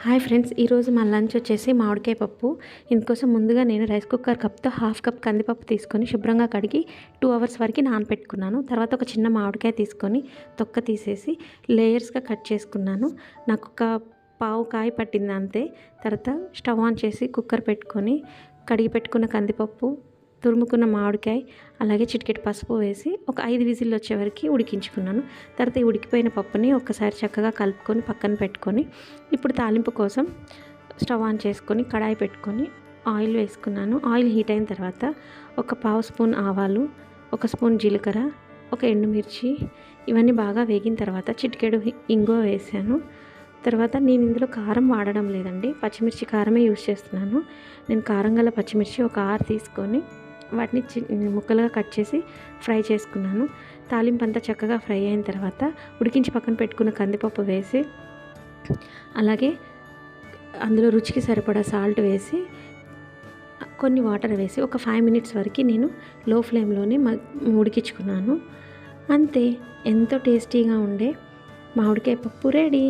Hi friends, ఈరోజు మా lunch వచ్చేసి మామిడికాయ పప్పు. ఇందుకోసం ముందుగా నేను రైస్ కుక్కర్ కప్తో హాఫ్ కప్ కందిపప్పు తీసుకొని శుభ్రంగా కడిగి 2 అవర్స్ వరకు నానపెట్టుకున్నాను. తర్వాత ఒక చిన్న మామిడికాయ తీసుకొని తొక్క తీసేసి లేయర్స్గా కట్ చేసుకున్నాను. నాకు ఒక పావు కాయ పట్టింది అంతే. తర్వాత స్టవ్ ఆన్ చేసి కుక్కర్ పెట్టుకొని కడిగి పెట్టుకున్న కందిపప్పు, తురుముకున్న మామిడికాయ, అలాగే చిటికెడు పసుపు వేసి ఒక 5 విజిల్లు వచ్చే వరకు ఉడికించుకున్నాను. తర్వాత ఈ ఉడికిపోయిన పప్పుని ఒక్కసారి చక్కగా కలుపుకొని పక్కన పెట్టుకొని ఇప్పుడు తాలింపు కోసం స్టవ్ ఆన్ చేసుకొని కడాయి పెట్టుకొని ఆయిల్ వేసుకున్నాను. ఆయిల్ హీట్ అయిన తర్వాత ఒక పావు స్పూన్ ఆవాలు, ఒక స్పూన్ జీలకర్ర, ఒక ఎండుమిర్చి ఇవన్నీ బాగా వేగిన తర్వాత చిటికెడు ఇంగువ వేసాను. తర్వాత నేను ఇందులో కారం వాడడం లేదండి, పచ్చిమిర్చి కారమే యూజ్ చేస్తున్నాను. నేను కారం గల పచ్చిమిర్చి ఒక 6 తీసుకొని వాటిని ముక్కలుగా కట్ చేసి ఫ్రై చేసుకున్నాను. తాలింపు అంతా చక్కగా ఫ్రై అయిన తర్వాత ఉడికించి పక్కన పెట్టుకున్న కందిపప్పు వేసి అలాగే అందులో రుచికి సరిపడా సాల్ట్ వేసి కొన్ని వాటర్ వేసి ఒక 5 మినిట్స్ వరకు నేను లో ఫ్లేమ్లోనే ఉడికించుకున్నాను. అంతే, ఎంతో టేస్టీగా ఉండే మామిడికాయ పప్పు రెడీ.